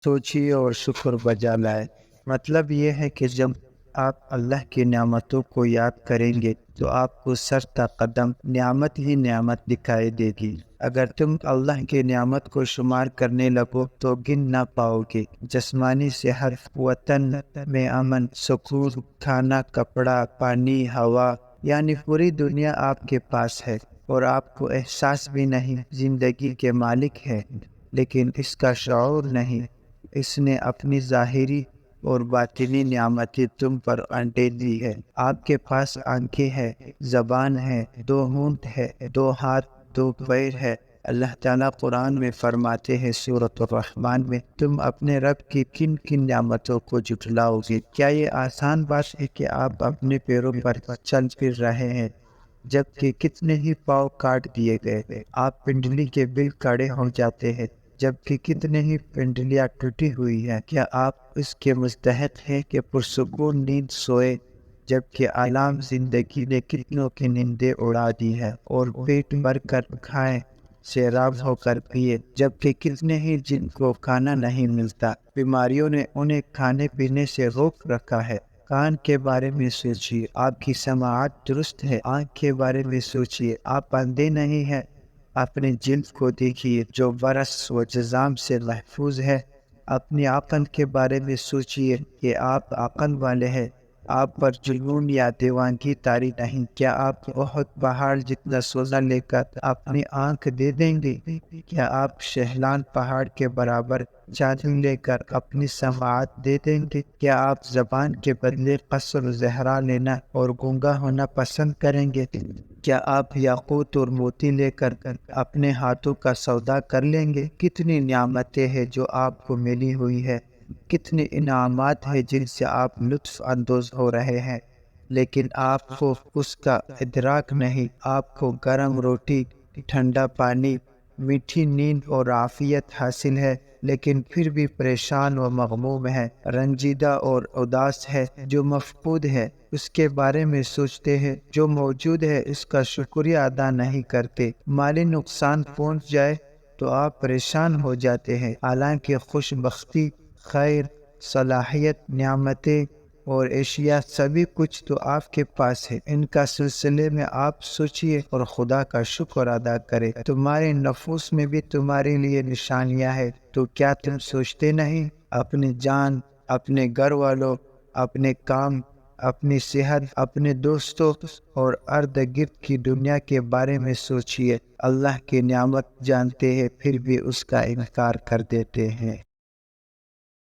سوچیے اور شکر بجا لائے۔ مطلب یہ ہے کہ جب آپ اللہ کی نعمتوں کو یاد کریں گے تو آپ کو سر تا قدم نعمت ہی نعمت دکھائی دے گی۔ اگر تم اللہ کی نعمت کو شمار کرنے لگو تو گن نہ پاؤ گے۔ جسمانی صحت، وطن میں امن، سکون، کھانا، کپڑا، پانی، ہوا، یعنی پوری دنیا آپ کے پاس ہے اور آپ کو احساس بھی نہیں زندگی کے مالک ہے، لیکن اس کا شعور نہیں۔ اس نے اپنی ظاہری اور باطنی نعمتیں تم پر انڈے دی ہے۔ آپ کے پاس آنکھیں ہے، زبان ہے، دو ہونٹ ہے، دو ہاتھ، دو پیر ہے۔ اللہ تعالیٰ قرآن میں فرماتے ہیں سورۃ الرحمن میں، تم اپنے رب کی کن کن نعمتوں کو جھٹلاؤ گے؟ کیا یہ آسان بات ہے کہ آپ اپنے پیروں پر چل پھر رہے ہیں جبکہ کتنے ہی پاؤں کاٹ دیے گئے؟ آپ پنڈلی کے بل کڑے ہو جاتے ہیں جبکہ کتنے ہی پنڈلیاں ٹوٹی ہوئی ہیں۔ کیا آپ اس کے مستحق ہیں کہ پرسکون نیند سوئے جبکہ عالم زندگی نے کتنوں کی نیندیں اڑا دی ہے، اور پیٹ بھر کر کھائیں، سیراب ہو کر پیے جبکہ کتنے ہی جن کو کھانا نہیں ملتا؟ بیماریوں نے انہیں کھانے پینے سے روک رکھا ہے۔ کان کے بارے میں سوچیے، آپ کی سماعت درست ہے۔ آنکھ کے بارے میں سوچیے، آپ اندھے نہیں ہیں۔ اپنے جلد کو دیکھیے جو برس و جزام سے محفوظ ہے۔ اپنی عقل کے بارے میں سوچیے کہ آپ عقل والے ہیں، آپ پر جنون یا دیوانگی طاری نہیں۔ کیا آپ احد پہاڑ جتنا سونا لے کر اپنی آنکھ دے دیں گے؟ کیا آپ شہلان پہاڑ کے برابر چاندی لے کر اپنی سماعت دے دیں گے؟ کیا آپ زبان کے بدلے قصر و زہرا لینا اور گونگا ہونا پسند کریں گے؟ کیا آپ یاقوت اور موتی لے کر اپنے ہاتھوں کا سودا کر لیں گے؟ کتنی نعمتیں ہیں جو آپ کو ملی ہوئی ہے، کتنے انعامات ہیں جن سے آپ لطف اندوز ہو رہے ہیں، لیکن آپ کو اس کا ادراک نہیں۔ آپ کو گرم روٹی، ٹھنڈا پانی، میٹھی نیند اور عافیت حاصل ہے، لیکن پھر بھی پریشان و مغموم ہے، رنجیدہ اور اداس ہے۔ جو مفقود ہے اس کے بارے میں سوچتے ہیں، جو موجود ہے اس کا شکریہ ادا نہیں کرتے۔ مالی نقصان پہنچ جائے تو آپ پریشان ہو جاتے ہیں، حالانکہ خوش بختی، خیر، صلاحیت، نعمتیں اور اشیاء سبھی کچھ تو آپ کے پاس ہے۔ ان کا سلسلے میں آپ سوچئے اور خدا کا شکر ادا کریں۔ تمہارے نفوس میں بھی تمہارے لیے نشانیاں ہیں، تو کیا تم سوچتے نہیں؟ اپنی جان، اپنے گھر والوں، اپنے کام، اپنی صحت، اپنے دوستوں اور ارد گرد کی دنیا کے بارے میں سوچئے۔ اللہ کی نعمت جانتے ہیں پھر بھی اس کا انکار کر دیتے ہیں۔